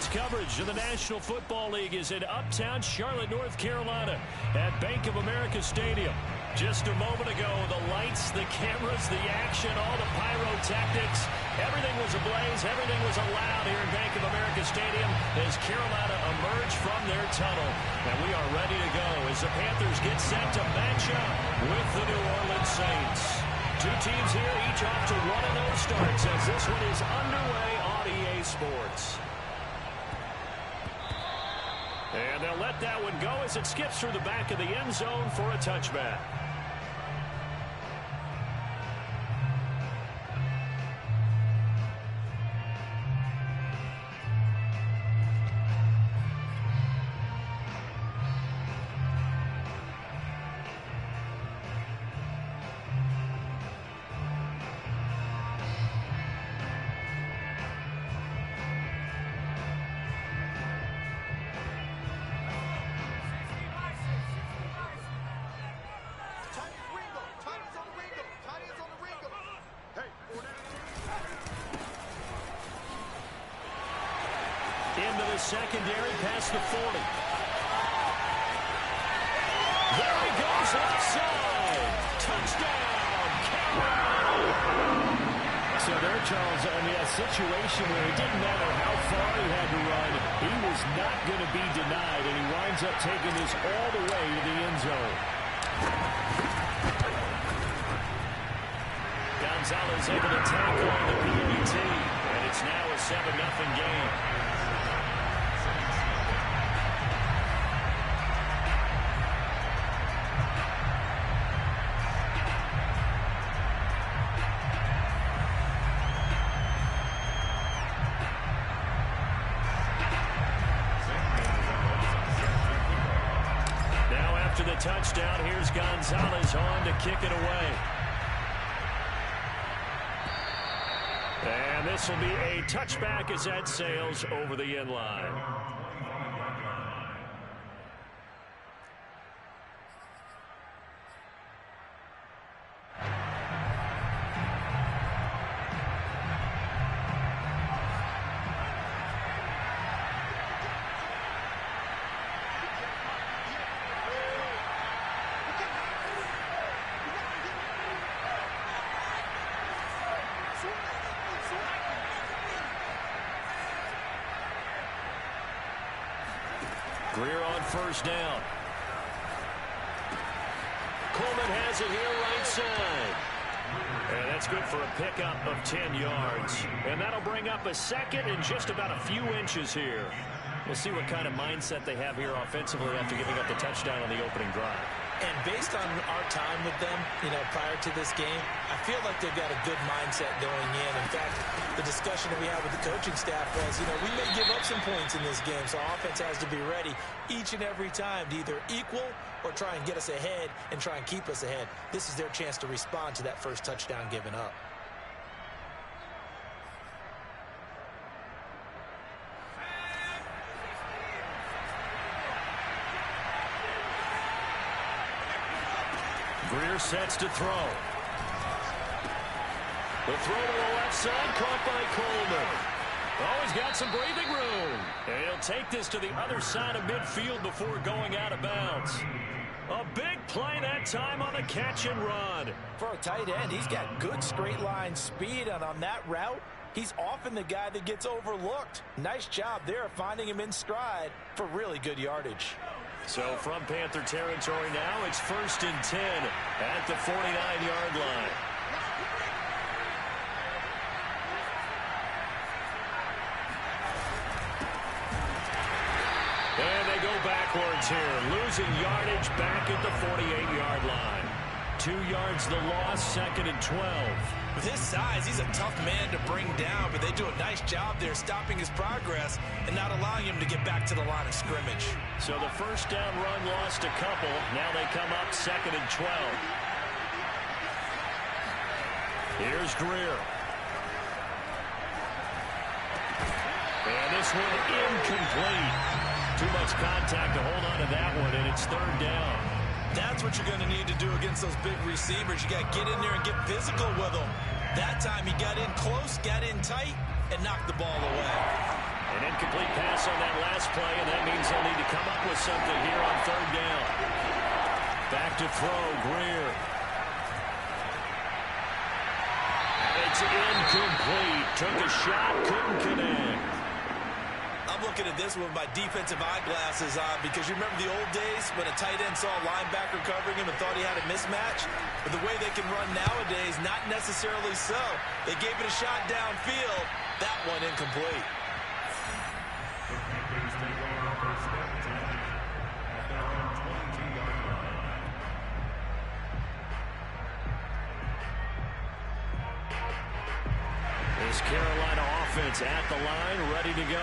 Sports coverage of the National Football League is in uptown Charlotte, North Carolina at Bank of America Stadium. Just a moment ago, the lights, the cameras, the action, all the pyrotechnics, everything was ablaze, everything was allowed here in Bank of America Stadium as Carolina emerged from their tunnel. And we are ready to go as the Panthers get set to match up with the New Orleans Saints. Two teams here, each off to 1-0 starts as this one is underway on EA Sports. And they'll let that one go as it skips through the back of the end zone for a touchback. Into the secondary past the 40. There he goes left side. Touchdown, Carolina. So there, Charles, I mean, a situation where it didn't matter how far he had to run, he was not going to be denied, and he winds up taking this all the way to the end zone. Gonzalez able to tackle on the PAT, and it's now a 7-0 game. After the touchdown, here's Gonzalez on to kick it away. And this will be a touchback as that sails over the end line. Greer on first down. Coleman has it here right side. And that's good for a pickup of 10 yards. And that'll bring up a second and just about a few inches here. We'll see what kind of mindset they have here offensively after giving up the touchdown on the opening drive. And based on our time with them, prior to this game, I feel like they've got a good mindset going in. In fact, the discussion that we had with the coaching staff was, we may give up some points in this game, so our offense has to be ready each and every time to either equal or try and get us ahead and try and keep us ahead. This is their chance to respond to that first touchdown given up. Greer sets to throw. The throw to the left side, caught by Coleman. Oh, he's got some breathing room. And he'll take this to the other side of midfield before going out of bounds. A big play that time on the catch and run. For a tight end, he's got good straight line speed, and on that route, he's often the guy that gets overlooked. Nice job there finding him in stride for really good yardage. So from Panther territory now, it's 1st and 10 at the 49-yard line. And they go backwards here, losing yardage back at the 48-yard line. 2 yards the loss, 2nd and 12. With his size, he's a tough man to bring down, but they do a nice job there stopping his progress and not allowing him to get back to the line of scrimmage. So the first down run lost a couple. Now they come up 2nd and 12. Here's Greer. And this one incomplete. Too much contact to hold on to that one, and it's 3rd down. That's what you're going to need to do against those big receivers. You got to get in there and get physical with them. That time he got in close, got in tight, and knocked the ball away. An Incomplete pass on that last play, and that means they'll need to come up with something here on third down. Back to throw, Greer. It's incomplete. Took a shot, couldn't connect. I'm looking at this one with my defensive eyeglasses on because you remember the old days when a tight end saw a linebacker covering him and thought he had a mismatch? But the way they can run nowadays, not necessarily so. They gave it a shot downfield. That one incomplete. This Carolina offense at the line, ready to go.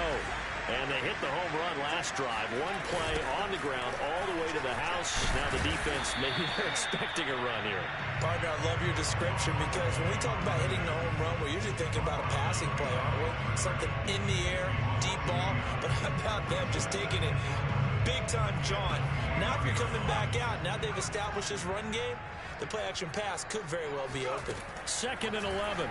And they hit the home run last drive. One play on the ground all the way to the house. Now the defense, maybe they're expecting a run here. Partner, I love your description because when we talk about hitting the home run, we're usually thinking about a passing play, aren't we? Something in the air, deep ball. But how about them just taking it big-time jaunt? Now if you're coming back out, now they've established this run game, the play-action pass could very well be open. 2nd and 11.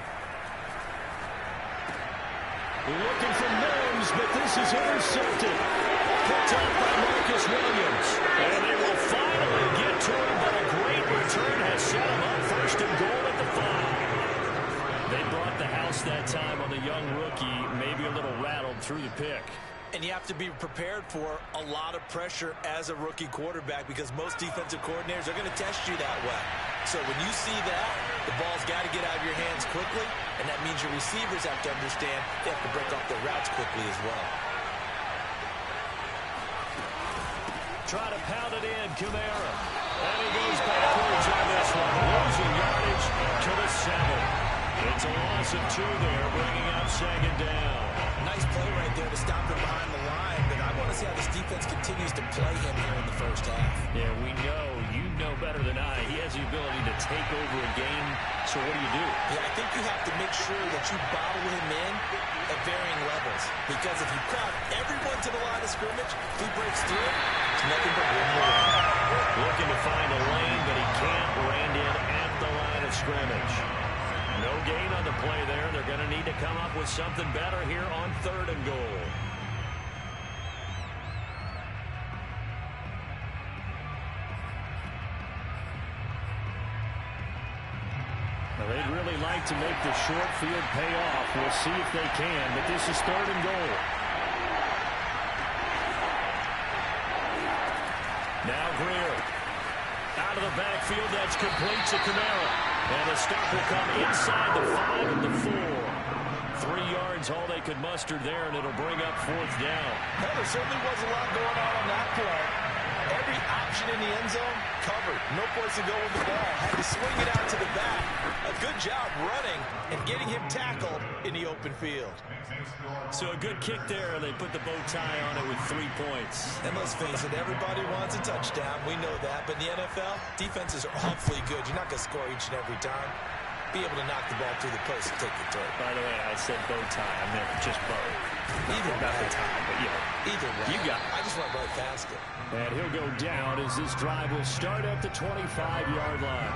Looking for Mims, but this is intercepted. Picked up by Marcus Williams. And they will finally get to him, but a great return has set him up. 1st and goal at the 5. They brought the house that time on the young rookie, maybe a little rattled through the pick. And you have to be prepared for a lot of pressure as a rookie quarterback because most defensive coordinators are going to test you that way. So when you see that, the ball's got to get out of your hands quickly, and that means your receivers have to understand they have to break off their routes quickly as well. Try to pound it in, Kamara. And he goes backwards on this one, losing yardage to the 7. It's a loss of 2 there, bringing up 2nd down. Nice play right there to stop him behind the line, but I want to see how this defense continues to play him here in the first half. Yeah, we know, you know better than I, he has the ability to take over a game, so what do you do? Yeah, I think you have to make sure that you bottle him in at varying levels, because if you crowd everyone to the line of scrimmage, if he breaks through, it's nothing but room to run. Looking to find a lane, but he can't land in at the line of scrimmage. No gain on the play there. They're going to need to come up with something better here on 3rd and goal. Well, they'd really like to make the short field pay off. We'll see if they can, but this is 3rd and goal. Now Greer. Out of the backfield, that's complete to Kamara. And the stop will come inside the 5 and the 4. 3 yards, all they could muster there, and it'll bring up 4th down. Well, there certainly was a lot going on that play. Every option in the end zone covered. No place to go with the ball. Had to swing it out to the back. A good job running and getting him tackled in the open field. So a good kick there. They put the bow tie on it with 3 points. And let's face it, everybody wants a touchdown. We know that. But in the NFL, defenses are awfully good. You're not going to score each and every time. Be able to knock the ball through the post and take the throw. By the way, I said bow tie. I meant just bow. Either about way. the tie, but Either way. You got it. I just went right past it. And he'll go down as this drive will start at the 25-yard line.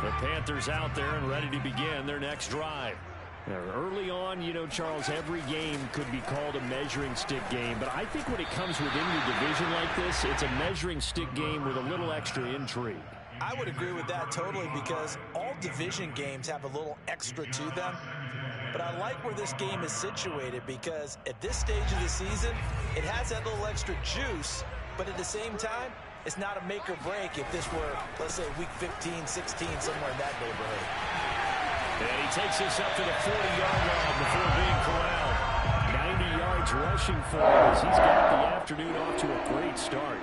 The Panthers out there and ready to begin their next drive. Now, early on, you know, Charles, every game could be called a measuring stick game, but I think when it comes within your division like this, it's a measuring stick game with a little extra intrigue. I would agree with that totally because all division games have a little extra to them. But I like where this game is situated because at this stage of the season, it has that little extra juice, but at the same time, it's not a make or break if this were, let's say, week 15, 16, somewhere in that neighborhood. And he takes us up to the 40-yard line before being corralled. 90 yards rushing for him as he's got the afternoon off to a great start.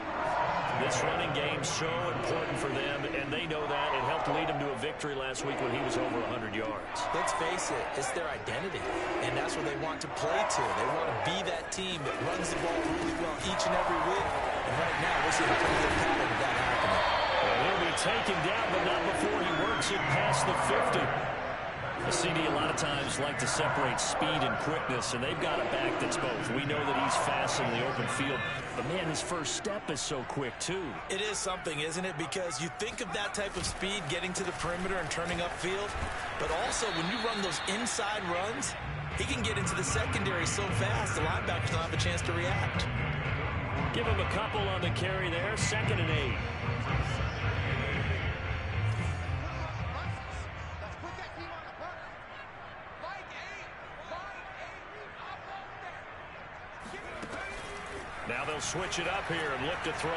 This running game so important for them, and they know that. It helped lead them to a victory last week when he was over 100 yards. Let's face it, it's their identity, and that's what they want to play to. They want to be that team that runs the ball really well each and every week. And right now, we're seeing a pretty good pattern of that happening. And he'll be taken down, but not before he works it past the 50. The CD a lot of times like to separate speed and quickness, and they've got a back that's both. We know that he's fast in the open field, but man, his first step is so quick too. It is something, isn't it? Because you think of that type of speed getting to the perimeter and turning upfield, but also when you run those inside runs, he can get into the secondary so fast the linebackers don't have a chance to react. Give him a couple on the carry there, 2nd and 8. Now they'll switch it up here and look to throw.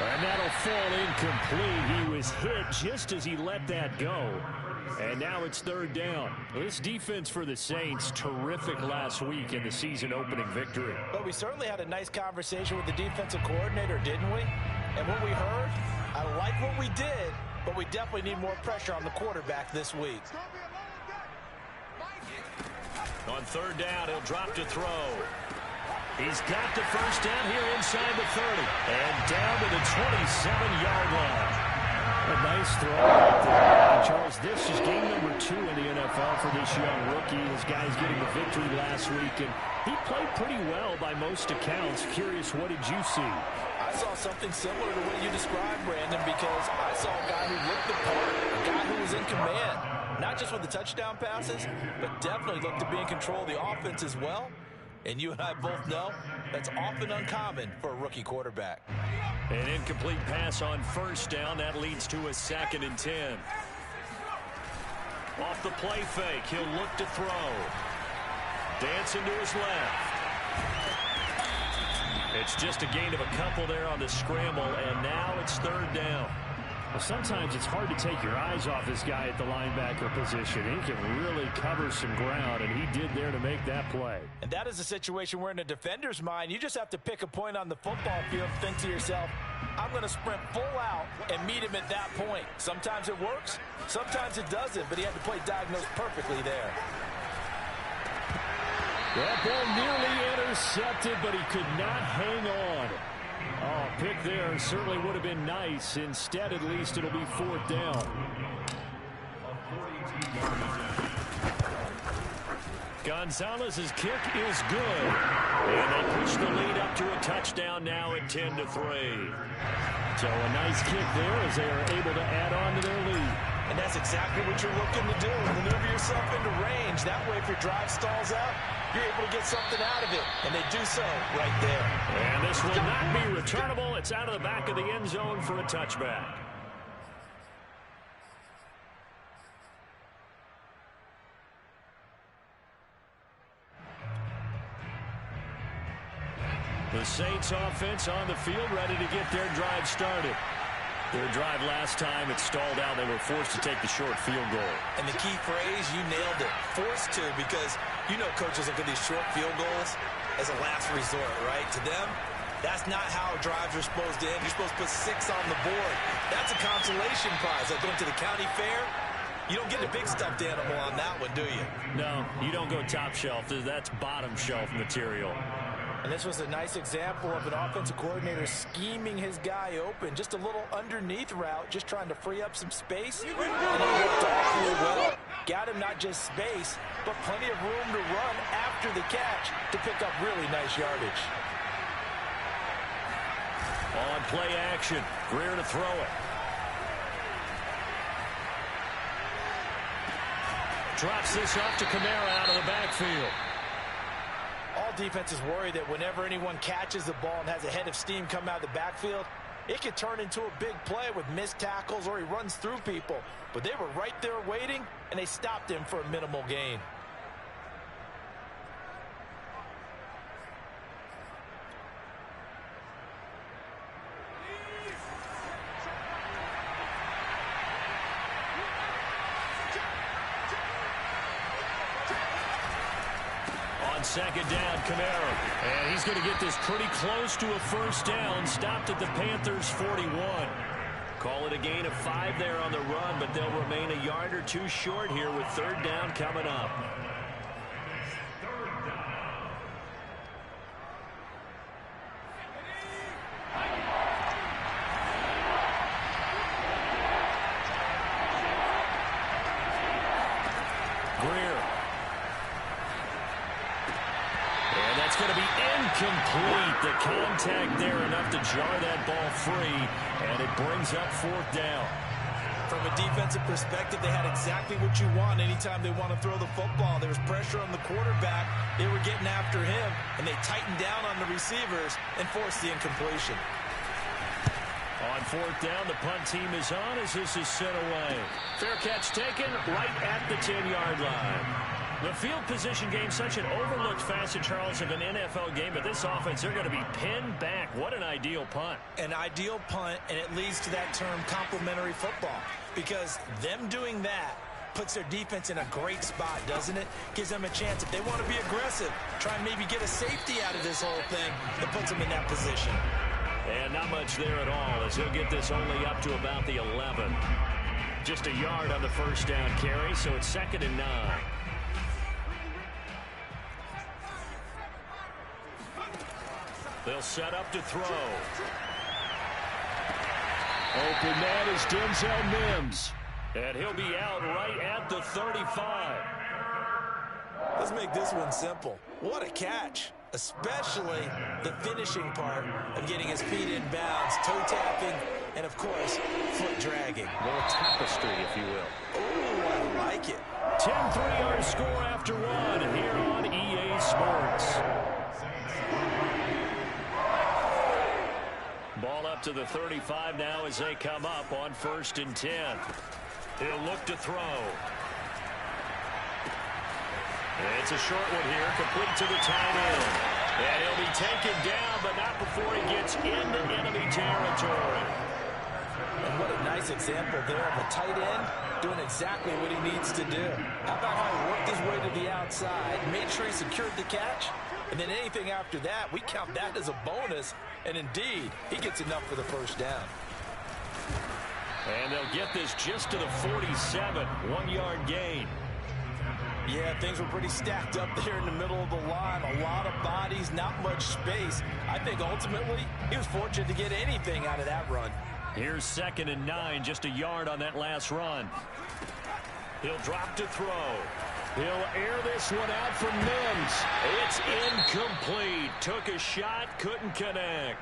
And that'll fall incomplete. He was hit just as he let that go. And now it's 3rd down. This defense for the Saints, terrific last week in the season-opening victory. But we certainly had a nice conversation with the defensive coordinator, didn't we? And what we heard, I like what we did, but we definitely need more pressure on the quarterback this week. On 3rd down, he'll drop to throw. He's got the first down here inside the 30. And down to the 27-yard line. A nice throw right there. And Charles, this is game number 2 in the NFL for this young rookie. This guy's getting the victory last week, and he played pretty well by most accounts. Curious, what did you see? I saw something similar to what you described, Brandon, because I saw a guy who looked the part, a guy who was in command. Not just with the touchdown passes, but definitely looked to be in control of the offense as well. And you and I both know that's often uncommon for a rookie quarterback. An incomplete pass on 1st down. That leads to a 2nd and 10. Off the play fake, he'll look to throw. Dancing to his left. It's just a gain of a couple there on the scramble, and now it's 3rd down. Well, sometimes it's hard to take your eyes off this guy at the linebacker position. He can really cover some ground, and he did there to make that play. And that is a situation where in a defender's mind, you just have to pick a point on the football field and think to yourself, I'm going to sprint full out and meet him at that point. Sometimes it works, sometimes it doesn't, but he had to play diagnosed perfectly there. That ball nearly intercepted, but he could not hang on. Oh, pick there certainly would have been nice. Instead, at least, it'll be 4th down. Gonzalez's kick is good. And they push the lead up to a touchdown now at 10-3. So a nice kick there as they are able to add on to their lead. And that's exactly what you're looking to do. Maneuver yourself into range. That way, if your drive stalls out, you're able to get something out of it. And they do so right there. And this will not be returnable. It's out of the back of the end zone for a touchback. The Saints offense on the field, ready to get their drive started. Their drive last time, it stalled out. They were forced to take the short field goal. And the key phrase, you nailed it. Forced to, because you know coaches look at these short field goals as a last resort, right? To them, that's not how drives are supposed to end. You're supposed to put 6 on the board. That's a consolation prize. Like going to the county fair, you don't get a big stuffed animal on that one, do you? No, you don't go top shelf. That's bottom shelf material. And this was a nice example of an offensive coordinator scheming his guy open. Just a little underneath route, just trying to free up some space. And it worked awfully well. Got him not just space, but plenty of room to run after the catch to pick up really nice yardage. On play action, Greer to throw it. Drops this off to Kamara out of the backfield. All defenses worry that whenever anyone catches the ball and has a head of steam come out of the backfield, it could turn into a big play with missed tackles or he runs through people. But they were right there waiting, and they stopped him for a minimal gain. Second down, Kamara. And he's going to get this pretty close to a first down. Stopped at the Panthers' 41. Call it a gain of 5 there on the run, but they'll remain a yard or 2 short here with 3rd down coming up. Greer. And that's going to be incomplete. The contact there enough to jar that ball free, and it brings up 4th down. From a defensive perspective, they had exactly what you want anytime they want to throw the football. There was pressure on the quarterback. They were getting after him, and they tightened down on the receivers and forced the incompletion. On 4th down, the punt team is on as this is sent away. Fair catch taken right at the 10-yard line. The field position game, such an overlooked facet, Charles, of an NFL game, but this offense, they're going to be pinned back. What an ideal punt. An ideal punt, and it leads to that term complementary football, because them doing that puts their defense in a great spot, doesn't it? Gives them a chance, if they want to be aggressive, try and maybe get a safety out of this whole thing, that puts them in that position. And not much there at all, as he'll get this only up to about the 11. Just a yard on the first down carry, so it's 2nd and 9. They'll set up to throw. Open man is Denzel Mims. And he'll be out right at the 35. Let's make this one simple. What a catch. Especially the finishing part of getting his feet in bounds, toe tapping, and of course, foot dragging. A little tapestry, if you will. Oh, I like it. 10 3-yard score after 1 here on EA Sports. Ball up to the 35 now as they come up on 1st and 10. He'll look to throw. It's a short one here, complete to the tight end. And he'll be taken down, but not before he gets into enemy territory. And what a nice example there of a tight end doing exactly what he needs to do. How about how he worked his way to the outside, made sure he secured the catch, and then anything after that, we count that as a bonus. And indeed, he gets enough for the first down. And they'll get this just to the 47, 1-yard gain. Yeah, things were pretty stacked up there in the middle of the line. A lot of bodies, not much space. I think ultimately he was fortunate to get anything out of that run. Here's 2nd and 9, just a yard on that last run. He'll drop to throw. He'll air this one out from Mims. It's incomplete. Took a shot, couldn't connect.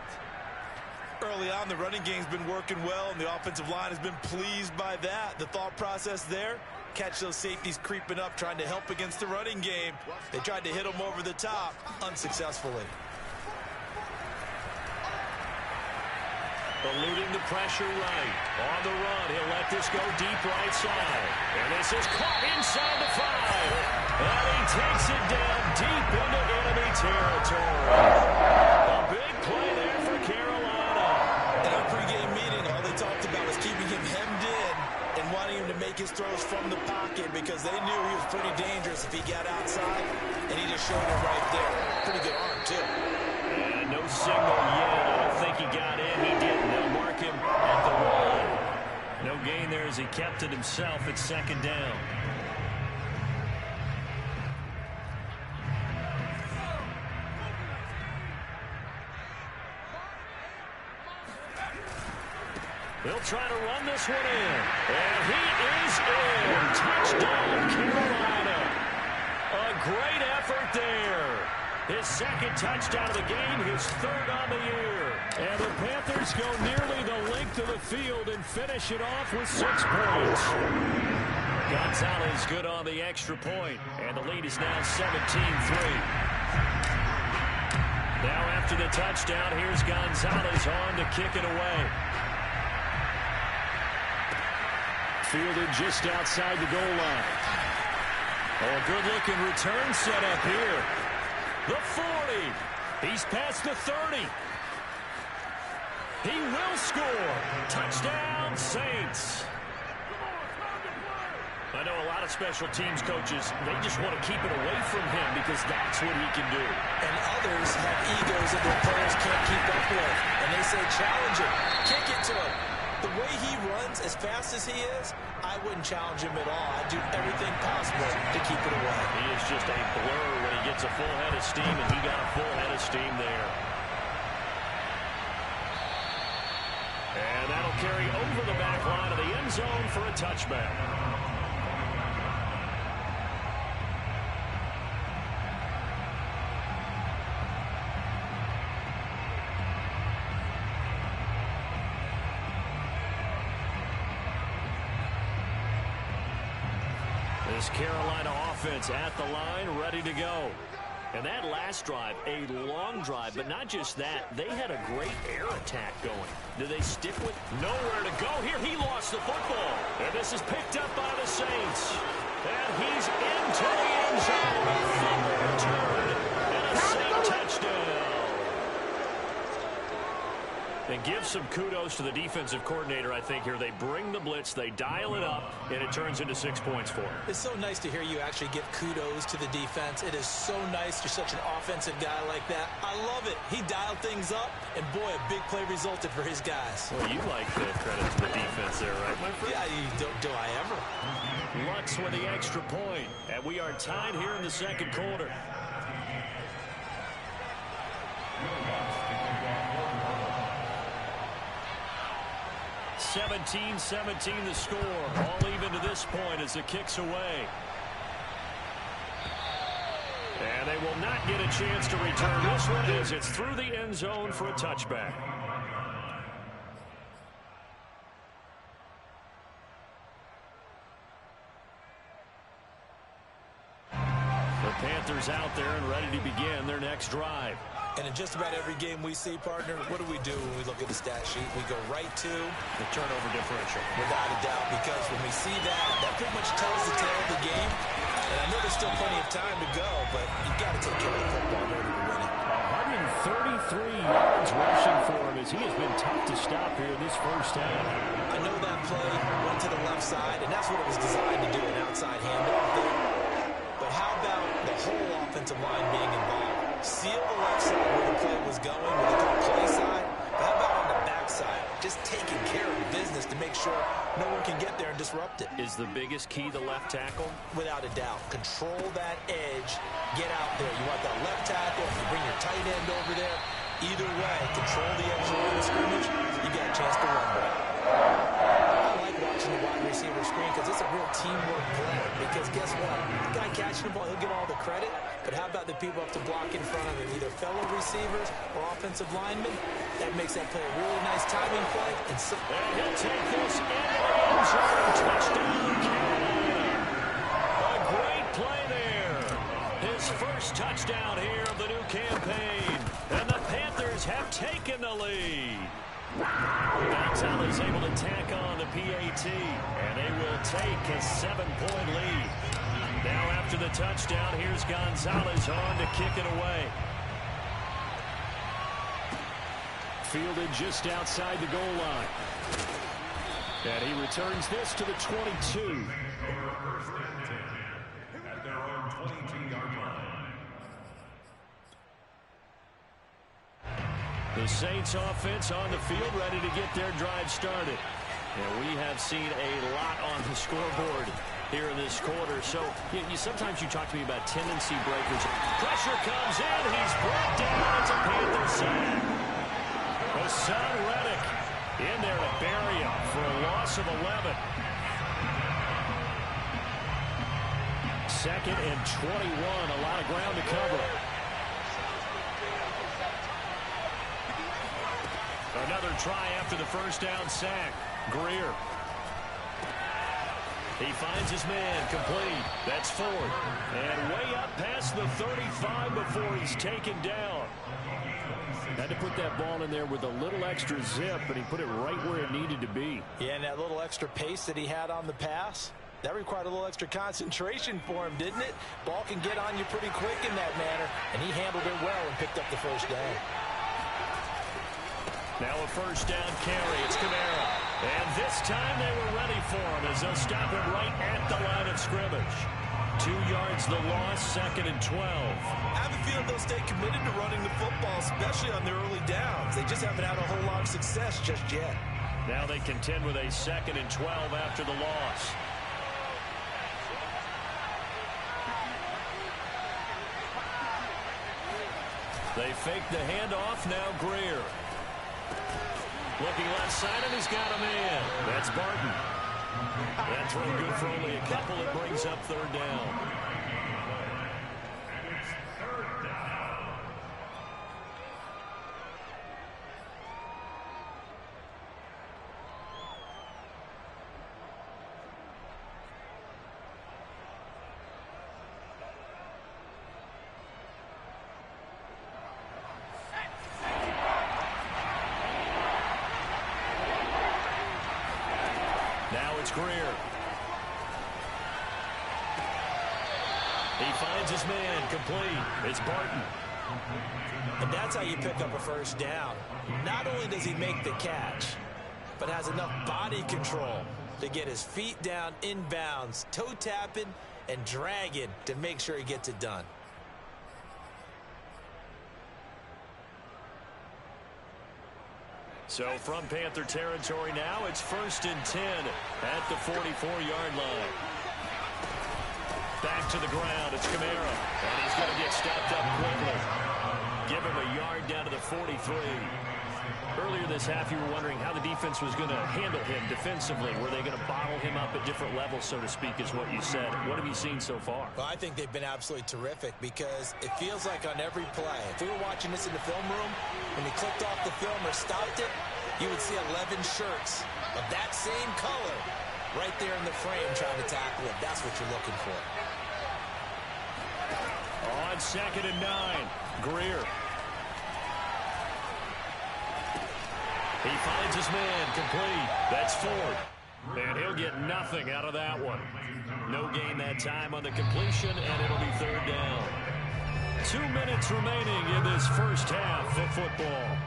Early on, the running game's been working well, and the offensive line has been pleased by that. The thought process there, catch those safeties creeping up, trying to help against the running game. They tried to hit them over the top, unsuccessfully. Eluding the pressure right. On the run, he'll let this go deep right side. And this is caught inside the 5. And he takes it down deep into enemy territory. A big play there for Carolina. In our pregame meeting, all they talked about was keeping him hemmed in and wanting him to make his throws from the pocket because they knew he was pretty dangerous if he got outside, and he just showed it right there. Pretty good arm, too. And no signal yet. I don't think he got in. He didn't. They'll mark him at the 1. No gain there as he kept it himself at 2nd down. He'll try to run this one in. And he is in. Touchdown, Carolina. A great effort there. His 2nd touchdown of the game, his 3rd on the year. And the Panthers go nearly the length of the field and finish it off with 6 points. Gonzalez good on the extra point, and the lead is now 17-3. Now after the touchdown, here's Gonzalez on to kick it away. Fielded just outside the goal line. Oh, a good-looking return set up here. The 40. He's past the 30. He will score. Touchdown, Saints. I know a lot of special teams coaches, they just want to keep it away from him because that's what he can do. And others have egos that their players can't keep up with. And they say, challenge him. Kick it to him. The way he runs, as fast as he is, I wouldn't challenge him at all. I'd do everything possible to keep it away. He is just a blur when he gets a full head of steam, and he got a full head of steam there. And that'll carry over the back line of the end zone for a touchback. This Carolina offense at the line, ready to go. And that last drive, a long drive, but not just that. They had a great air attack going. Do they stick with nowhere to go here? He lost the football. And this is picked up by the Saints. And he's into the end zone. A fumble return and a Saint touchdown. And give some kudos to the defensive coordinator, I think, here. They bring the blitz, they dial it up, and it turns into 6 points for them. It's so nice to hear you actually give kudos to the defense. It is so nice you're such an offensive guy like that. I love it. He dialed things up, and boy, a big play resulted for his guys. Well, you like the credit to the defense there, right, my friend? Yeah, do I ever? Lutz with the extra point, and we are tied here in the second quarter. (17-17) the score. All even to this point as the kick's away. And they will not get a chance to return this one as it's through the end zone for a touchback. The Panthers out there and ready to begin their next drive. And in just about every game we see, partner, what do we do when we look at the stat sheet? We go right to the turnover differential. Without a doubt, because when we see that, that pretty much tells the tale of the game. And I know there's still plenty of time to go, but you've got to take care of the football in order to win it. 133 yards rushing for him as he has been tough to stop here in this first half. I know that play went to the left side, and that's what it was designed to do, an outside handoff there. But how about the whole offensive line being involved? Seal the left side where the play was going, where they call play side. But how about on the back side? Just taking care of business to make sure no one can get there and disrupt it. Is the biggest key the left tackle? Without a doubt. Control that edge. Get out there. You want that left tackle. If you bring your tight end over there, either way, control the edge of the line of scrimmage. You got a chance to run with it. I like watching the wide receiver screen because it's a real teamwork play. Because guess what? The guy catching the ball, he'll get all the credit. But how about the people up to block in front of him, either fellow receivers or offensive linemen? That makes that play a really nice timing play. And he'll take this into the end zone. Touchdown, Carolina. A great play there. His first touchdown here of the new campaign. And the Panthers have taken the lead. Gonzalez able to tack on the PAT. And they will take a 7-point lead. Now after the touchdown, here's Gonzalez on to kick it away. Fielded just outside the goal line. And he returns this to the 22. At their own 22-yard line. The Saints offense on the field ready to get their drive started. And we have seen a lot on the scoreboard here in this quarter. So sometimes you talk to me about tendency breakers. Pressure comes in. He's brought down. It's a Panther sack. Hassan Reddick in there to bury him for a loss of 11. Second and 21. A lot of ground to cover. Another try after the first down sack. Greer. He finds his man complete. That's Ford. And way up past the 35 before he's taken down. Had to put that ball in there with a little extra zip, but he put it right where it needed to be. Yeah, and that little extra pace that he had on the pass, that required a little extra concentration for him, didn't it? Ball can get on you pretty quick in that manner, and he handled it well and picked up the first down. Now a first down carry. It's Kamara. And this time they were ready for him as they'll stop him right at the line of scrimmage. 2 yards the loss, second and 12. I have a feeling they'll stay committed to running the football, especially on their early downs. They just haven't had a whole lot of success just yet. Now they contend with a second and 12 after the loss. They fake the handoff, now Greer. Looking left side, and he's got a man. That's Barton. That throw good for only a couple. It brings up third down. Now it's Greer. He finds his man, complete. It's Barton. And that's how you pick up a first down. Not only does he make the catch, but has enough body control to get his feet down inbounds, toe tapping and dragging to make sure he gets it done. So from Panther territory now, it's 1st and 10 at the 44-yard line. Back to the ground, it's Kamara, and he's going to get stopped up quickly. Give him a yard down to the 43. Earlier this half, you were wondering how the defense was going to handle him defensively. Were they going to bottle him up at different levels, so to speak, is what you said. What have you seen so far? Well, I think they've been absolutely terrific because it feels like on every play, if we were watching this in the film room, when he clicked off the film or stopped it, you would see 11 shirts of that same color right there in the frame trying to tackle it. That's what you're looking for. On 2nd and 9, Greer. He finds his man, complete. That's Ford. And he'll get nothing out of that one. No gain that time on the completion, and it'll be 3rd down. 2 minutes remaining in this first half of football.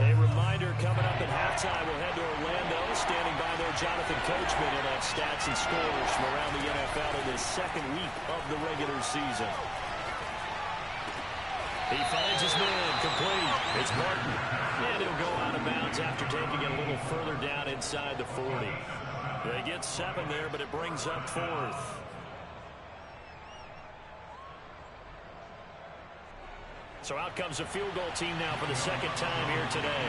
A reminder coming up at halftime, we'll head to Orlando. Standing by there, Jonathan Coachman will have stats and scores from around the NFL in this 2nd week of the regular season. He finds his man, complete. It's Martin. And he'll go out of bounds after taking it a little further down inside the 40. They get 7 there, but it brings up 4th. So out comes a field goal team now for the 2nd time here today.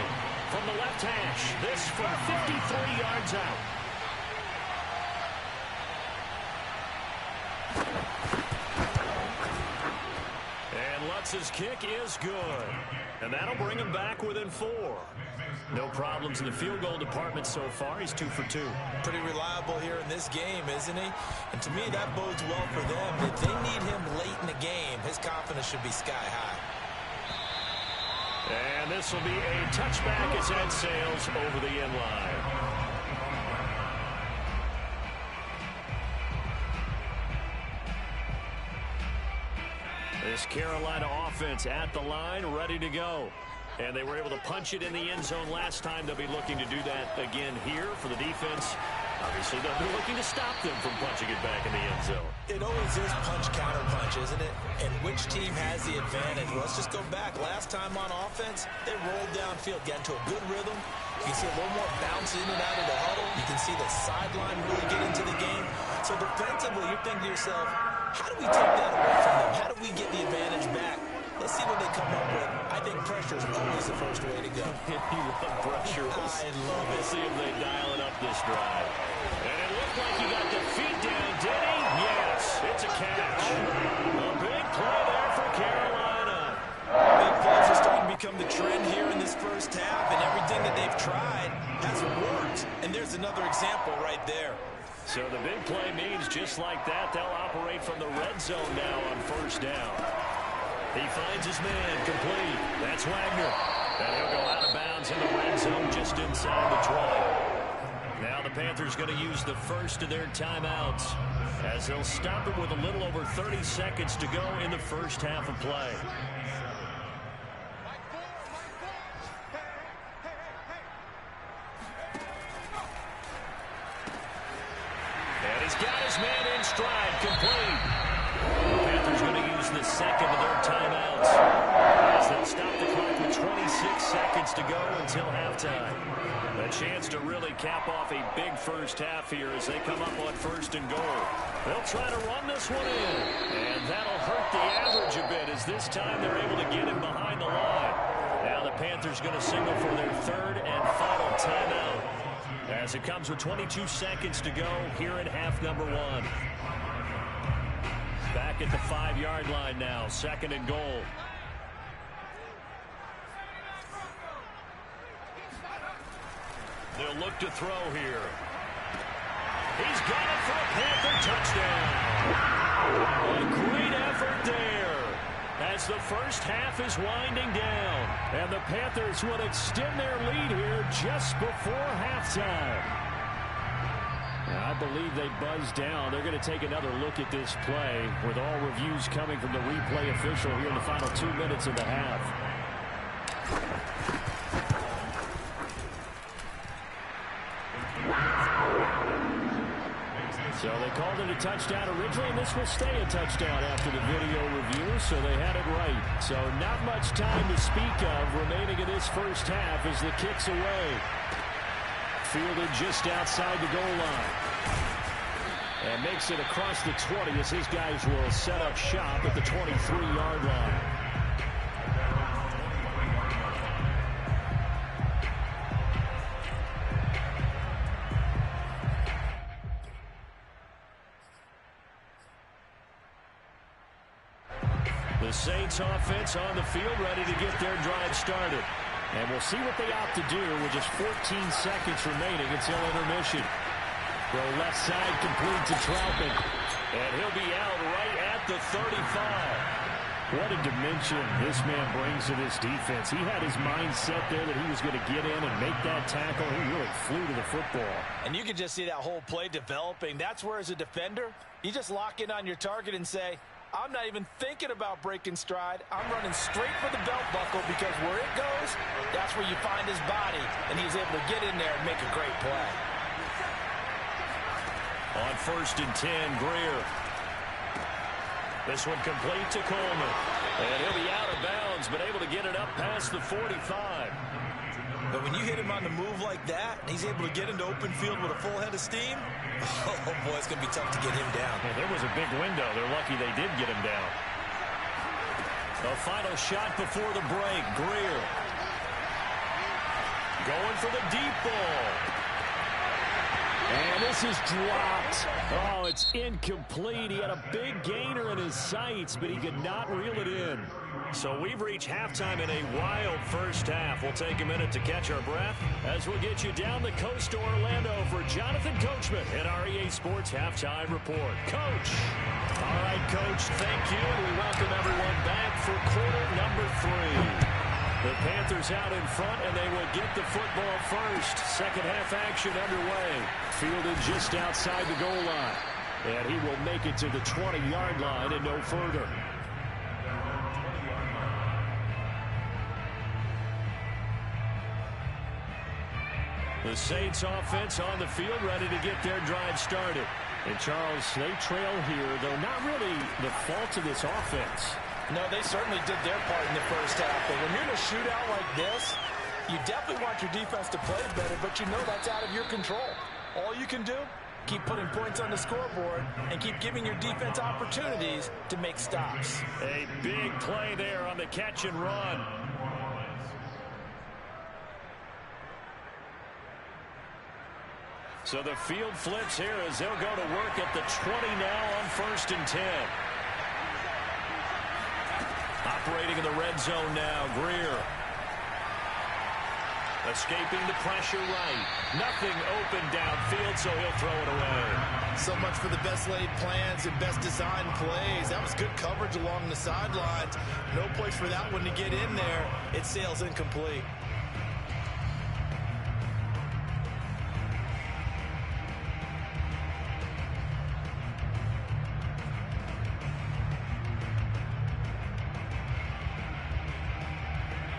From the left hash, this from 53 yards out. And Lutz's kick is good. And that'll bring him back within 4. No problems in the field goal department so far. He's 2 for 2. Pretty reliable here in this game, isn't he? And to me, that bodes well for them. If they need him late in the game, his confidence should be sky high. And this will be a touchback as Ed sails over the end line. This Carolina offense at the line, ready to go. And they were able to punch it in the end zone last time. They'll be looking to do that again here for the defense. Obviously, they'll be looking to stop them from punching it back in the end zone. It always is punch-counter-punch, isn't it? And which team has the advantage? Well, let's just go back. Last time on offense, they rolled downfield, got into a good rhythm. You can see a little more bounce in and out of the huddle. You can see the sideline really get into the game. So defensively, you're thinking to yourself, how do we take that away from them? How do we get the advantage back? Let's see what they come up with. I think pressure is always the first way to go. You love pressure. I love it. We'll see if they dial it up this drive. And it looked like he got the feet down, did he? Yes, it's a catch. A big play there for Carolina. Big plays are starting to become the trend here in this first half, and everything that they've tried has worked. And there's another example right there. So the big play means just like that, they'll operate from the red zone now on 1st down. He finds his man, complete. That's Wagner. And he'll go out of bounds in the red zone just inside the 20. Now the Panthers going to use the first of their timeouts as they'll stop it with a little over 30 seconds to go in the first half of play. And he's got his man in stride, complete. The Panthers going to use the 2nd of their timeouts as they'll stop the clock with 26 seconds to go until halftime. A chance to really cap off a big first half here as they come up on 1st and goal. They'll try to run this one in, and that'll hurt the average a bit as this time they're able to get him behind the line. Now the Panthers going to signal for their 3rd and final timeout as it comes with 22 seconds to go here in half number 1. Back at the 5-yard line now, 2nd and goal. They'll look to throw here. He's got it for a Panther touchdown. A great effort there as the first half is winding down. And the Panthers will extend their lead here just before halftime. I believe they buzzed down. They're going to take another look at this play with all reviews coming from the replay official here in the final 2 minutes of the half. So they called it a touchdown originally, and this will stay a touchdown after the video review, so they had it right. So not much time to speak of remaining in this first half as the kick's away. Fielded just outside the goal line. And makes it across the 20 as his guys will set up shop at the 23-yard line. The Saints offense on the field ready to get their drive started. And we'll see what they opt to do with just 14 seconds remaining until intermission. Throw left side complete to Troutman. And he'll be out right at the 35. What a dimension this man brings to this defense. He had his mind set there that he was going to get in and make that tackle. He really flew to the football. And you can just see that whole play developing. That's where, as a defender, you just lock in on your target and say, I'm not even thinking about breaking stride. I'm running straight for the belt buckle because where it goes, that's where you find his body. And he's able to get in there and make a great play. On 1st and 10, Greer. This one complete to Coleman. And he'll be out of bounds, but able to get it up past the 45. But when you hit him on the move like that, and he's able to get into open field with a full head of steam, oh boy, it's going to be tough to get him down. Yeah, there was a big window. They're lucky they did get him down. The final shot before the break, Greer. Going for the deep ball. And this is dropped. Oh, it's incomplete. He had a big gainer in his sights, but he could not reel it in. So we've reached halftime in a wild first half. We'll take a minute to catch our breath as we'll get you down the coast to Orlando for Jonathan Coachman at our EA Sports Halftime Report. Coach. All right, Coach, thank you. And we welcome everyone back for quarter number 3. The Panthers out in front, and they will get the football first. Second half action underway. Fielded just outside the goal line. And he will make it to the 20-yard line and no further. The Saints offense on the field ready to get their drive started. And Charles, they trail here, though not really the fault of this offense. No, they certainly did their part in the first half. But when you're in a shootout like this, you definitely want your defense to play better, but you know that's out of your control. All you can do, keep putting points on the scoreboard and keep giving your defense opportunities to make stops. A big play there on the catch and run. So the field flips here as they'll go to work at the 20 now on 1st and 10. Operating in the red zone now, Greer. Escaping the pressure right. Nothing open downfield, so he'll throw it away. So much for the best laid plans and best designed plays. That was good coverage along the sidelines. No place for that one to get in there. It sails incomplete.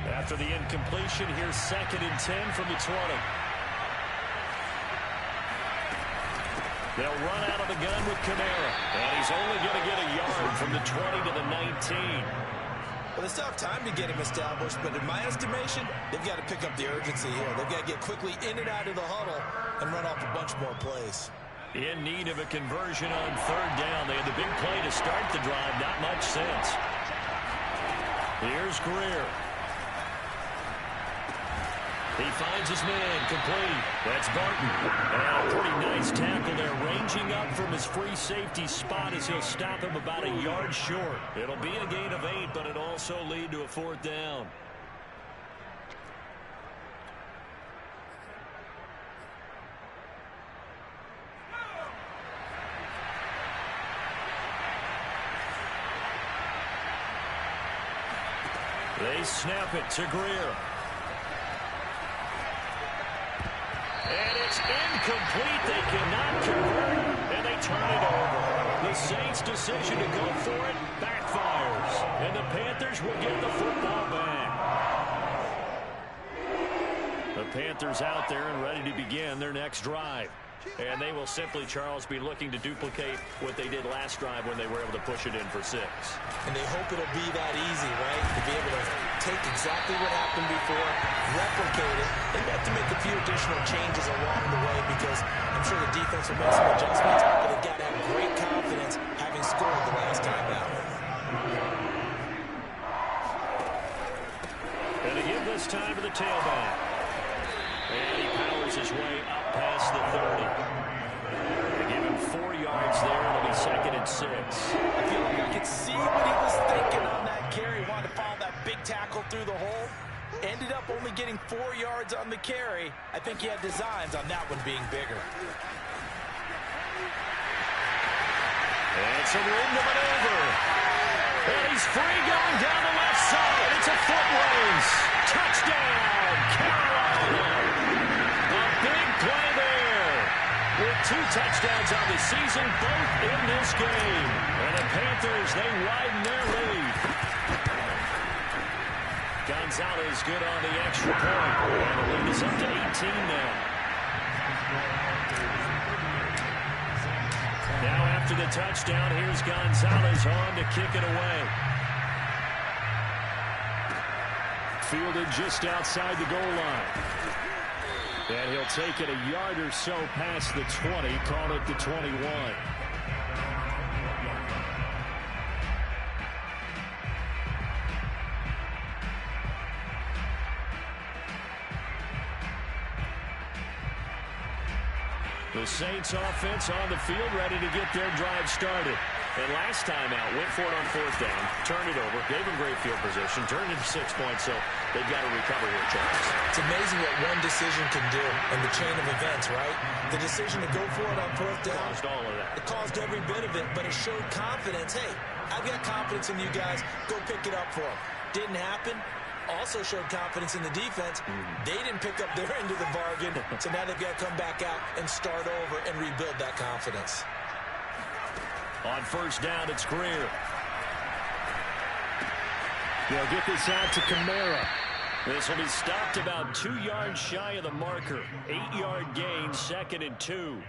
After the incompletion, here's 2nd and 10 from the 20. They'll run out of the gun with Kamara. And he's only going to get a yard from the 20 to the 19. Well, they still have time to get him established, but in my estimation, they've got to pick up the urgency here. They've got to get quickly in and out of the huddle and run off a bunch more plays. In need of a conversion on 3rd down. They had the big play to start the drive. Not much sense. Here's Greer. He finds his man complete. That's Barton. And a pretty nice tackle there, ranging up from his free safety spot as he'll stop him about a yard short. It'll be a gain of 8, but it'll also lead to a 4th down. They snap it to Greer. And it's incomplete. They cannot convert, and they turn it over. The Saints' decision to go for it backfires, and the Panthers will get the football back. The Panthers out there and ready to begin their next drive. And they will simply, Charles, be looking to duplicate what they did last drive when they were able to push it in for 6. And they hope it'll be that easy, right? To be able to take exactly what happened before, replicate it. They have to make a few additional changes along the way because I'm sure the defense will make some adjustments, but they've got to have great confidence having scored the last time out. And to give this time to the tailback. And he powers his way up past the 30. They give him 4 yards there. It'll be 2nd and 6. I feel like I could see what he was thinking on that carry. He wanted to follow that big tackle through the hole. Ended up only getting 4 yards on the carry. I think he had designs on that one being bigger. And some room to maneuver. And he's free going down the left side. It's a foot race. Touchdown, Carolina. A big play there. With 2 touchdowns on the season, both in this game. And the Panthers, they widen their lead. Gonzalez good on the extra point. And the lead is up to 18 now. Now after the touchdown, here's Gonzalez on to kick it away. Fielded just outside the goal line. And he'll take it a yard or so past the 20, call it the 21. The Saints offense on the field ready to get their drive started. And last time out, went for it on 4th down, turned it over, gave them great field position, turned it 6 points, so they've got to recover here, Charles. It's amazing what one decision can do in the chain of events, right? The decision to go for it on 4th down. Caused all of that. It caused every bit of it, but it showed confidence. Hey, I've got confidence in you guys. Go pick it up for them. Didn't happen. Also showed confidence in the defense. They didn't pick up their end of the bargain, so now they've got to come back out and start over and rebuild that confidence. On 1st down, it's Greer. They'll get this out to Kamara. This will be stopped about 2 yards shy of the marker. 8-yard gain, 2nd and 2.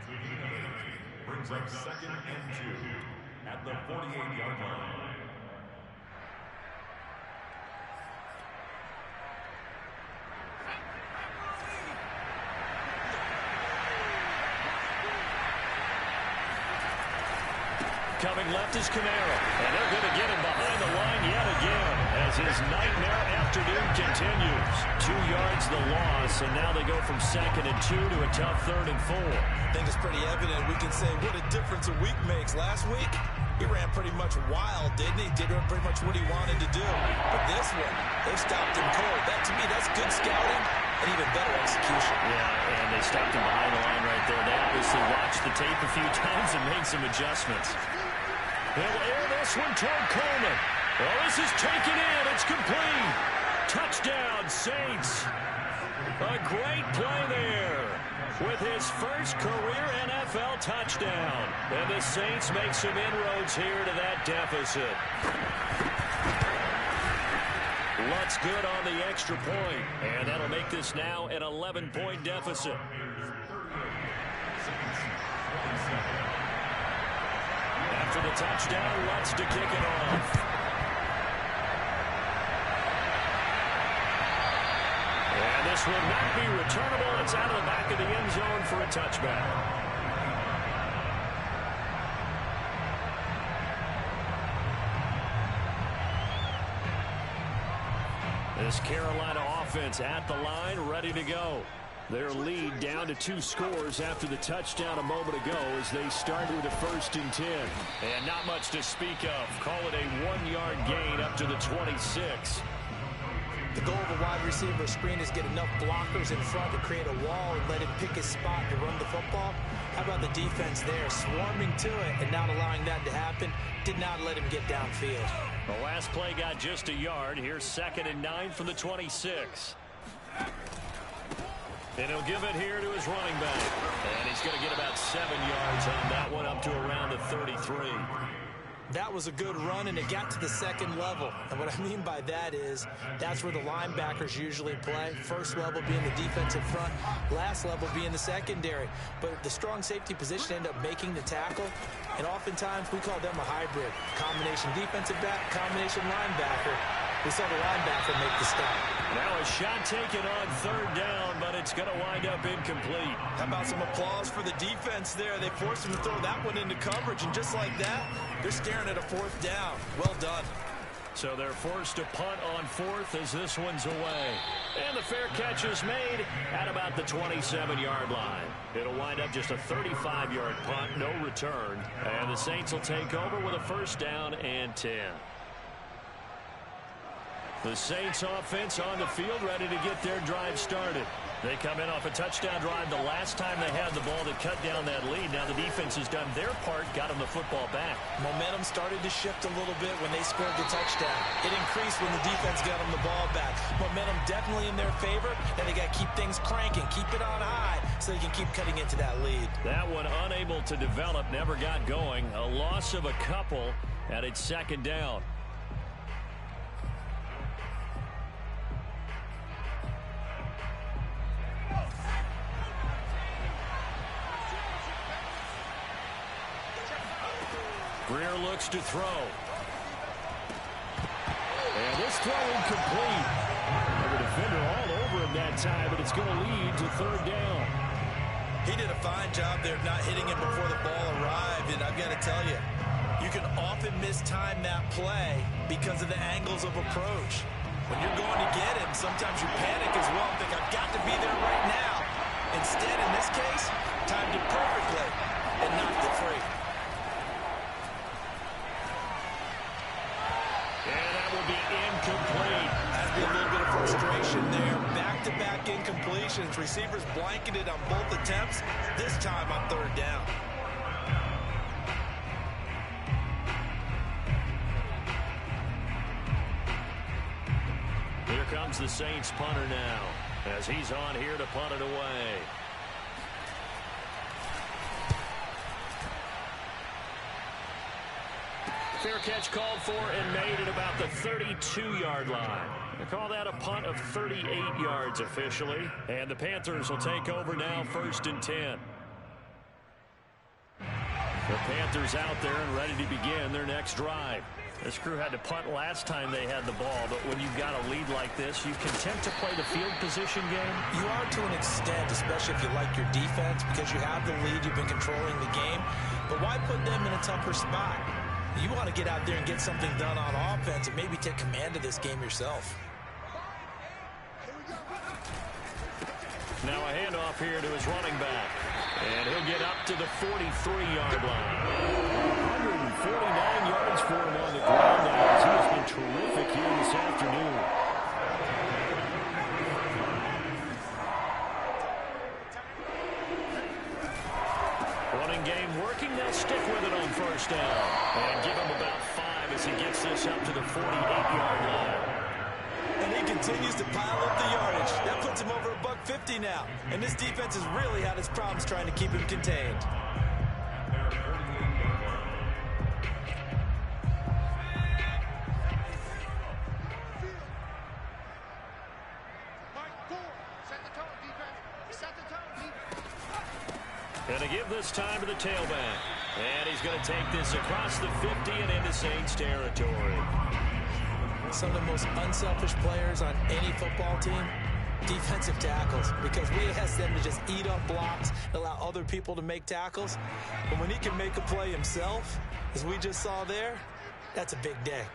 Brings up 2nd and 2 at the 48-yard line. Coming left is Kamara, and they're going to get him behind the line yet again as his nightmare afternoon continues. 2 yards the loss, and now they go from 2nd and 2 to a tough 3rd and 4. I think it's pretty evident. We can say what a difference a week makes. Last week, he ran pretty much wild, didn't he? Did pretty much what he wanted to do. But this one, they stopped him cold. That, to me, that's good scouting and even better execution. Yeah, and they stopped him behind the line right there. They obviously watched the tape a few times and made some adjustments. They'll air this one toward Coleman. Well, this is taken in. It's complete. Touchdown, Saints. A great play there with his first career NFL touchdown. And the Saints make some inroads here to that deficit. Lutz good on the extra point, and that'll make this now an 11-point deficit. After the touchdown, Lutz to kick it off. And this will not be returnable. It's out of the back of the end zone for a touchback. This Carolina offense at the line, ready to go. Their lead down to 2 scores after the touchdown a moment ago as they start with a 1st and 10. And not much to speak of. Call it a 1-yard gain up to the 26. The goal of a wide receiver screen is get enough blockers in front to create a wall and let him pick his spot to run the football. How about the defense there, swarming to it and not allowing that to happen? Did not let him get downfield. The last play got just a yard. Here's 2nd and 9 from the 26. And he'll give it here to his running back. And he's going to get about 7 yards on that one, up to around the 33. That was a good run, and it got to the second level. And what I mean by that is that's where the linebackers usually play. First level being the defensive front, last level being the secondary. But the strong safety position ended up making the tackle, and oftentimes we call them a hybrid. Combination defensive back, combination linebacker. We saw the linebacker make the stop. Now a shot taken on 3rd down, but it's going to wind up incomplete. How about some applause for the defense there? They forced him to throw that one into coverage, and just like that, they're staring at a 4th down. Well done. So they're forced to punt on 4th as this one's away. And the fair catch is made at about the 27-yard line. It'll wind up just a 35-yard punt, no return. And the Saints will take over with a 1st down and 10. The Saints offense on the field, ready to get their drive started. They come in off a touchdown drive the last time they had the ball to cut down that lead. Now the defense has done their part, got them the football back. Momentum started to shift a little bit when they scored the touchdown. It increased when the defense got them the ball back. Momentum definitely in their favor, and they got to keep things cranking, keep it on high so they can keep cutting into that lead. That one unable to develop, never got going. A loss of a couple, and it's 2nd down. Greer looks to throw. And this throw incomplete. The defender all over him that time, but it's going to lead to 3rd down. He did a fine job there of not hitting him before the ball arrived, and I've got to tell you, you can often mistime that play because of the angles of approach. When you're going to get him, sometimes you panic as well and think, I've got to be there right now. Instead, in this case, timed it perfectly and knocked it free. Incomplete. That'd be a little bit of frustration there. Back-to-back incompletions. Receivers blanketed on both attempts, this time on 3rd down. Here comes the Saints punter now, as he's on here to punt it away. Fair catch called for and made at about the 32-yard line. They call that a punt of 38 yards officially. And the Panthers will take over now, 1st and 10. The Panthers out there and ready to begin their next drive. This crew had to punt last time they had the ball, but when you've got a lead like this, you content to play the field position game? You are to an extent, especially if you like your defense, because you have the lead, you've been controlling the game. But why put them in a tougher spot? You want to get out there and get something done on offense and maybe take command of this game yourself. Now a handoff here to his running back. And he'll get up to the 43-yard line. 149 yards for him on the ground now. He has been terrific here this afternoon. Running game working. They'll stick with it on 1st down. And give him about 5 as he gets this up to the 48-yard line. And he continues to pile up the yardage. That puts him over $150 now. And this defense has really had its problems trying to keep him contained. And to give this time to the tailback. And he's going to take this across the 50 and into Saints territory. Some of the most unselfish players on any football team, defensive tackles, because we ask them to just eat up blocks, allow other people to make tackles. But when he can make a play himself, as we just saw there, that's a big day.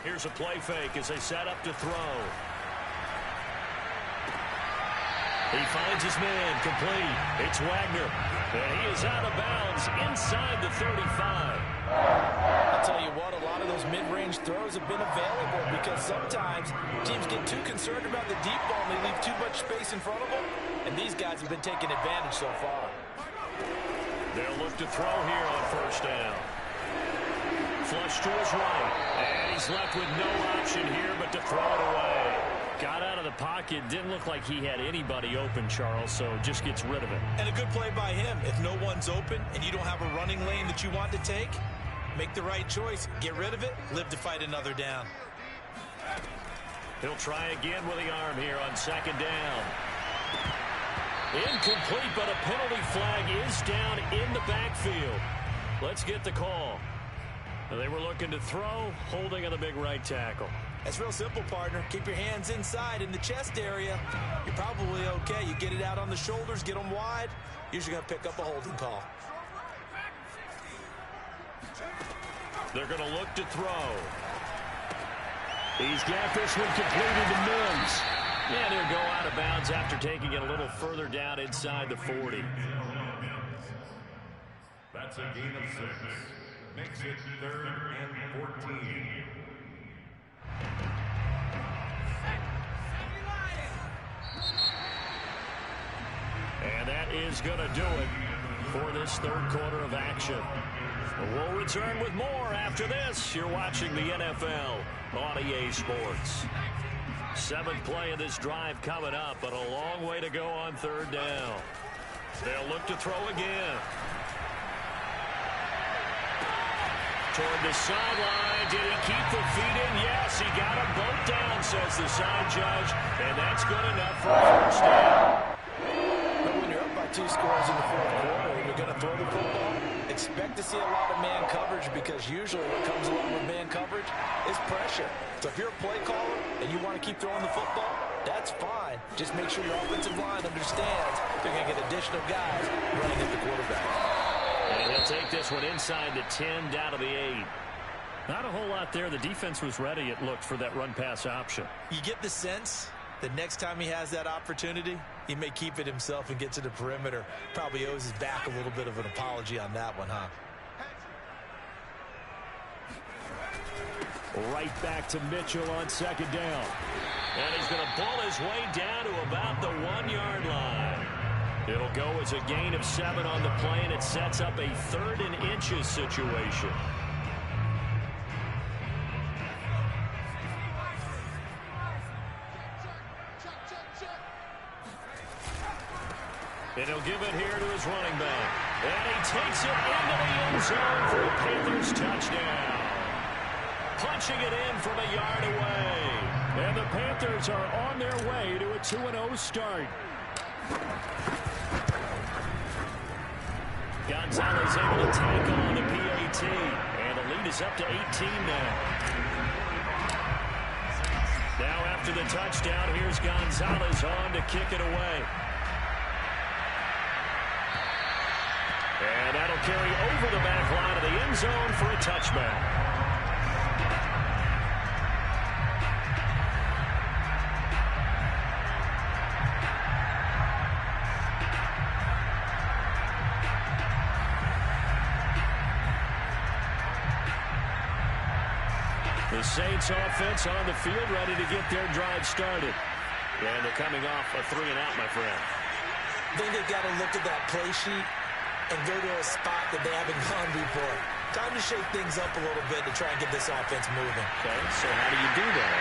Here's a play fake as they set up to throw. He finds his man, complete. It's Wagner, and he is out of bounds inside the 35. I'll tell you what, a lot of those mid-range throws have been available, because sometimes teams get too concerned about the deep ball and they leave too much space in front of them, and these guys have been taking advantage so far. They'll look to throw here on first down. Flush to his right, and he's left with no option here but to throw it away. Got out of the pocket, didn't look like he had anybody open, Charles, so just gets rid of it. And a good play by him. If no one's open and you don't have a running lane that you want to take, make the right choice. Get rid of it, live to fight another down. He'll try again with the arm here on second down. Incomplete, but a penalty flag is down in the backfield. Let's get the call. They were looking to throw, holding on the big right tackle. That's real simple, partner. Keep your hands inside in the chest area. You're probably okay. You get it out on the shoulders, get them wide. Usually going to pick up a holding call. They're going to look to throw. He's got this one completed to Mims. And he'll go out of bounds after taking it a little further down inside the 40. That's a gain of 6. Makes it 3rd and 14. And that is going to do it for this third quarter of action. We'll return with more after this. You're watching the NFL on EA Sports. 7th play of this drive coming up, but a long way to go on third down. They'll look to throw again. Toward the sideline. Did he keep the feet in? Yes, he got them both down, says the side judge. And that's good enough for a first down. But when you're up by 2 scores in the fourth quarter and you're going to throw the football, expect to see a lot of man coverage, because usually what comes along with man coverage is pressure. So if you're a play caller and you want to keep throwing the football, that's fine. Just make sure your offensive line understands they're going to get additional guys running at the quarterback. And he'll take this one inside the 10, down to the 8. Not a whole lot there. The defense was ready, it looked, for that run-pass option. You get the sense that next time he has that opportunity, he may keep it himself and get to the perimeter. Probably owes his back a little bit of an apology on that one, huh? Right back to Mitchell on second down. And he's going to pull his way down to about the 1-yard line. It'll go as a gain of 7 on the play, and it sets up a 3rd and inches situation. And he'll give it here to his running back. And he takes it into the end zone for a Panthers touchdown. Punching it in from a yard away. And the Panthers are on their way to a 2-0 start. Gonzalez able to tackle on the PAT. And the lead is up to 18 now. Now after the touchdown, here's Gonzalez on to kick it away. And that'll carry over the back line of the end zone for a touchback. The Saints offense on the field, ready to get their drive started. And they're coming off a 3-and-out, my friend. I think they've got to look at that play sheet and go to a spot that they haven't gone before. Time to shake things up a little bit to try and get this offense moving. Okay, so how do you do that?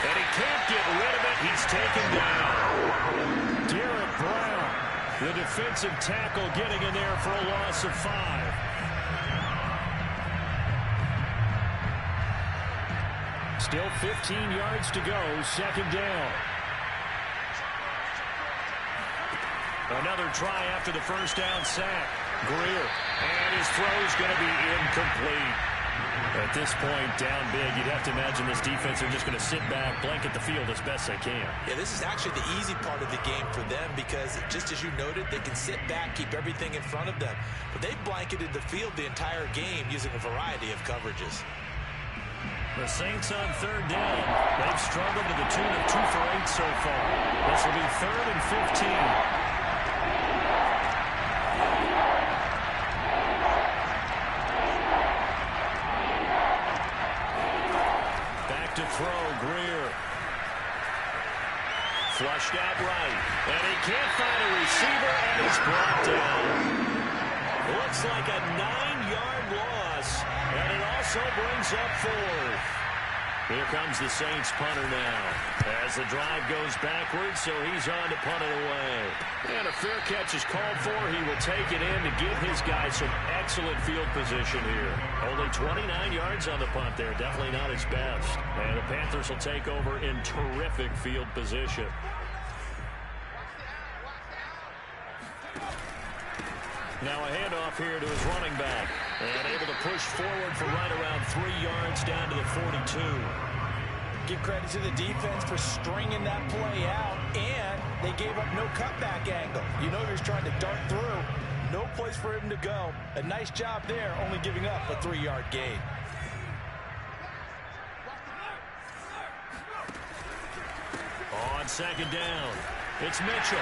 And he can't get rid of it. He's taken down. Derek Brown, the defensive tackle, getting in there for a loss of 5. Still 15 yards to go, second down. Another try after the first down sack. Greer, and his throw's going to be incomplete. At this point, down big, you'd have to imagine this defense are just going to sit back, blanket the field as best they can. Yeah, this is actually the easy part of the game for them, because just as you noted, they can sit back, keep everything in front of them. But they've blanketed the field the entire game using a variety of coverages. The Saints on third down. They've struggled to the tune of 2 for 8 so far. This will be 3rd and 15. throw, Greer. Flushed out right. And he can't find a receiver, and he's brought down. Looks like a 9-yard loss, and it also brings up 4th. Here comes the Saints punter now. As the drive goes backwards, so he's on to punt it away. And a fair catch is called for. He will take it in to give his guys some excellent field position here. Only 29 yards on the punt there. Definitely not his best. And the Panthers will take over in terrific field position. Now a handoff here to his running back. And able to push forward for right around 3 yards down to the 42. Give credit to the defense for stringing that play out, and they gave up no cutback angle. You know he was trying to dart through. No place for him to go. A nice job there, only giving up a 3-yard gain. On second down, it's Mitchell.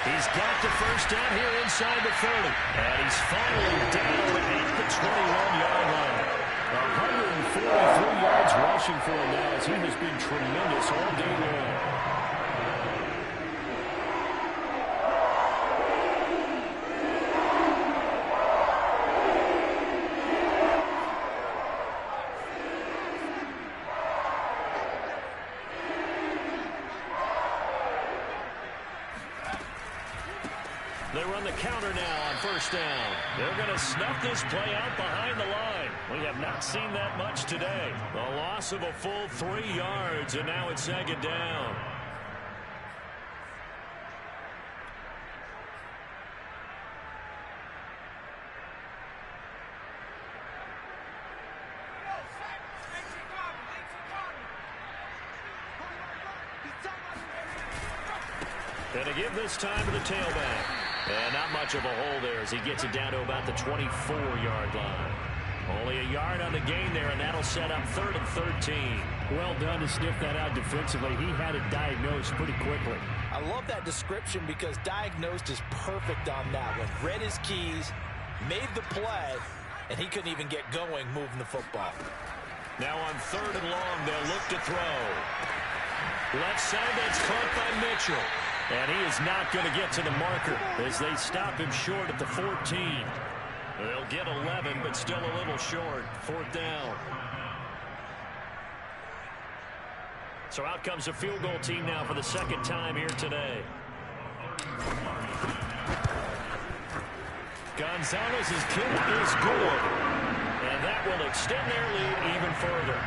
He's got the first down here inside the 30. And he's finally down at the 21-yard line. 143 yards rushing for him now as he has been tremendous all day long. They run the counter now on first down. They're going to snuff this play out behind the line. We have not seen that much today. A loss of a full 3 yards, and now it's second down. And to give this time to the tailback. And not much of a hole there as he gets it down to about the 24-yard line. Only a yard on the gain there, and that'll set up 3rd and 13. Well done to sniff that out defensively. He had it diagnosed pretty quickly. I love that description because diagnosed is perfect on that one. Read his keys, made the play, and he couldn't even get going moving the football. Now on 3rd and long, they'll look to throw. Left side, that's caught by Mitchell. And he is not going to get to the marker as they stop him short at the 14. They'll get 11, but still a little short. 4th down. So out comes the field goal team now for the 2nd time here today. Gonzalez's kick is good. And that will extend their lead even further.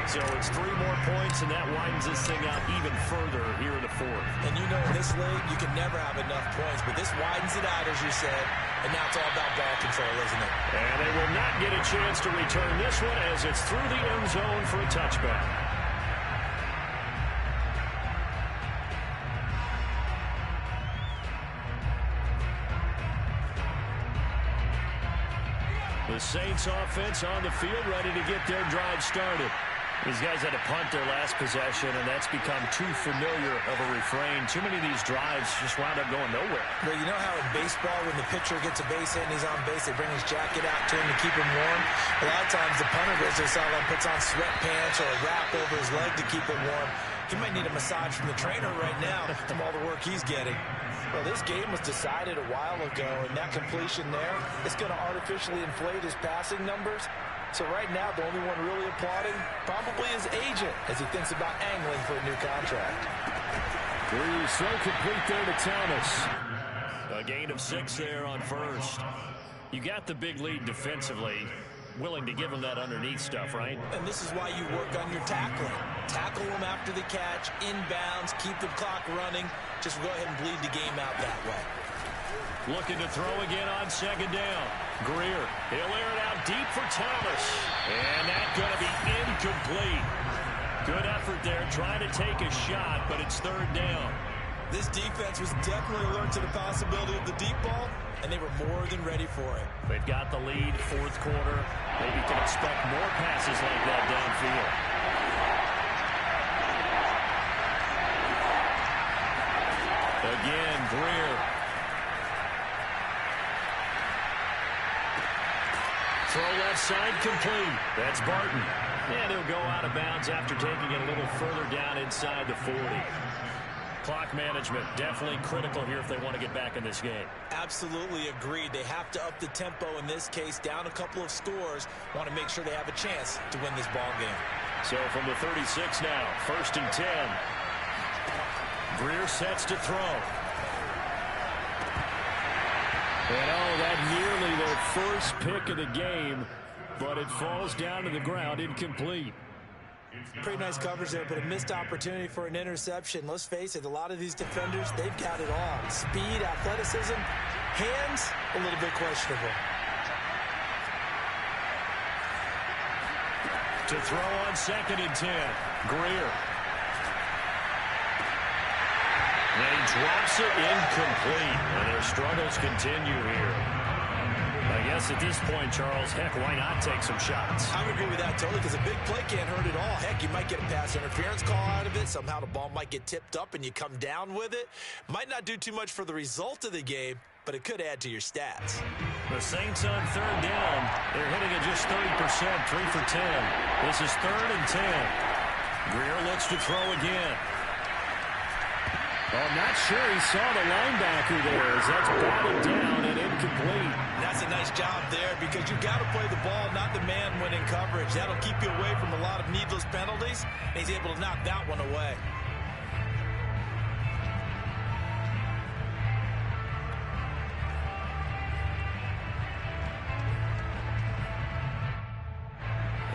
So it's 3 more points, and that widens this thing out even further here in the 4th. And you know in this league, you can never have enough points, but this widens it out, as you said, and now it's all about ball control, isn't it? And they will not get a chance to return this one as it's through the end zone for a touchback. The Saints offense on the field ready to get their drive started. These guys had to punt their last possession, and that's become too familiar of a refrain. Too many of these drives just wound up going nowhere. Well, you know how in baseball, when the pitcher gets a base hit and he's on base, they bring his jacket out to him to keep him warm? A lot of times the punter goes to the sideline, puts on sweatpants or a wrap over his leg to keep him warm. He might need a massage from the trainer right now from all the work he's getting. Well, this game was decided a while ago, and that completion there is going to artificially inflate his passing numbers. So right now, the only one really applauding probably his agent as he thinks about angling for a new contract. He's so complete there to Thomas. A gain of 6 there on first. You got the big lead defensively. Willing to give him that underneath stuff, right? And this is why you work on your tackling. Tackle them after the catch, inbounds, keep the clock running. Just go ahead and bleed the game out that way. Looking to throw again on second down. Greer, he'll air it out deep for Thomas. And that's going to be incomplete. Good effort there, trying to take a shot, but it's 3rd down. This defense was definitely alert to the possibility of the deep ball, and they were more than ready for it. They've got the lead, 4th quarter. Maybe can expect more passes like that downfield. Again, Greer. Throw left side complete. That's Barton. And he'll go out of bounds after taking it a little further down inside the 40. Clock management definitely critical here if they want to get back in this game. Absolutely agreed. They have to up the tempo in this case, down a couple of scores. Want to make sure they have a chance to win this ball game. So from the 36 now, 1st and 10. Greer sets to throw. And that nearly their first pick of the game, but it falls down to the ground incomplete. Pretty nice coverage there, but a missed opportunity for an interception. Let's face it, a lot of these defenders, they've got it all. Speed, athleticism, hands, a little bit questionable. To throw on 2nd and 10, Greer. And he drops it incomplete, and their struggles continue here. I guess at this point, Charles, heck, why not take some shots? I would agree with that totally, because a big play can't hurt at all. Heck, you might get a pass interference call out of it. Somehow the ball might get tipped up and you come down with it. Might not do too much for the result of the game, but it could add to your stats. The Saints on 3rd down. They're hitting at just 30%, 3 for 10. This is 3rd and 10. Greer looks to throw again. I'm not sure he saw the linebacker there as that's batted down and incomplete. That's a nice job there because you've got to play the ball, not the man when in coverage. That'll keep you away from a lot of needless penalties, and he's able to knock that one away.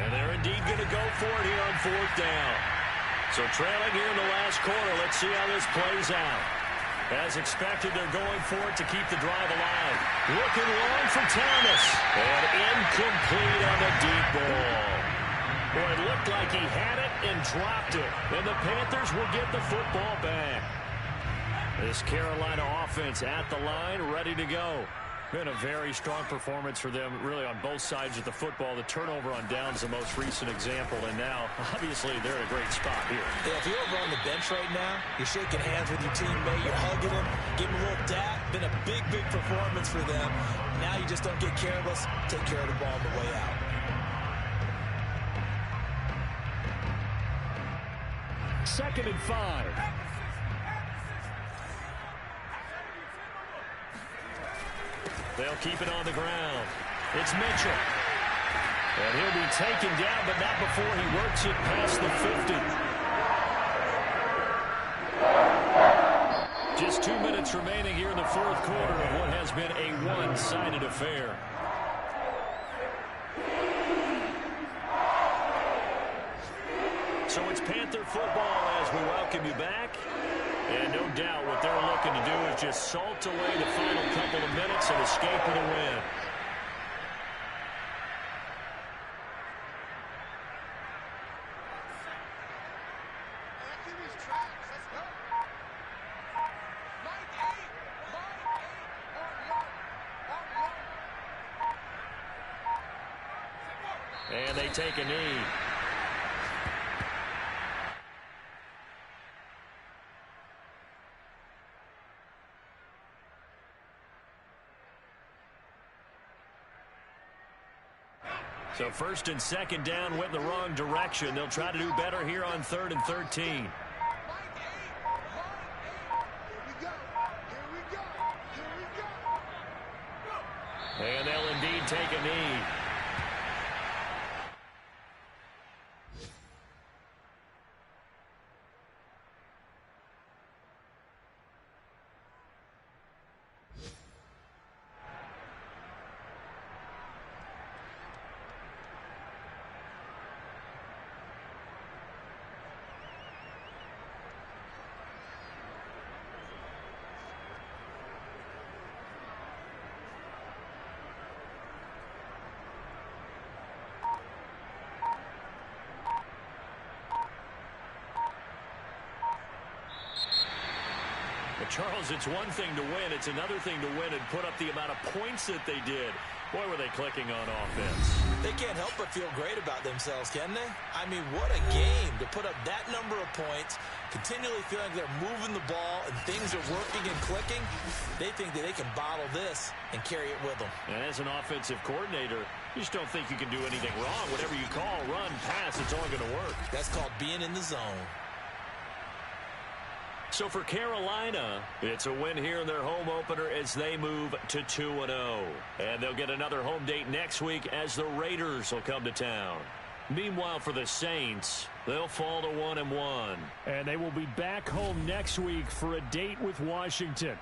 And they're indeed going to go for it here on 4th down. So trailing here in the last quarter, let's see how this plays out. As expected, they're going for it to keep the drive alive. Looking long for Thomas. And incomplete on the deep ball. Boy, it looked like he had it and dropped it. And the Panthers will get the football back. This Carolina offense at the line, ready to go. Been a very strong performance for them, really, on both sides of the football. The turnover on downs the most recent example, and now, obviously, they're in a great spot here. Yeah, if you're over on the bench right now, you're shaking hands with your teammate, you're hugging him, giving him a little dap. Been a big, big performance for them. Now you just don't get careless. Take care of the ball on the way out. Second and 5. They'll keep it on the ground. It's Mitchell. And he'll be taken down, but not before he works it past the 50. Just 2 minutes remaining here in the 4th quarter of what has been a one-sided affair. So it's Panther football as we welcome you back. And no doubt what they're looking to do is just salt away the final couple of minutes and escape with a win. And they take a knee. So 1st and 2nd down went in the wrong direction. They'll try to do better here on 3rd and 13. And they'll indeed take a knee. Charles, it's one thing to win. It's another thing to win and put up the amount of points that they did. Boy, were they clicking on offense. They can't help but feel great about themselves, can they? I mean, what a game to put up that number of points, continually feeling like they're moving the ball and things are working and clicking. They think that they can bottle this and carry it with them. And as an offensive coordinator, you just don't think you can do anything wrong. Whatever you call, run, pass, it's all going to work. That's called being in the zone. So for Carolina, it's a win here in their home opener as they move to 2-0. And they'll get another home date next week as the Raiders will come to town. Meanwhile, for the Saints, they'll fall to 1-1. And they will be back home next week for a date with Washington.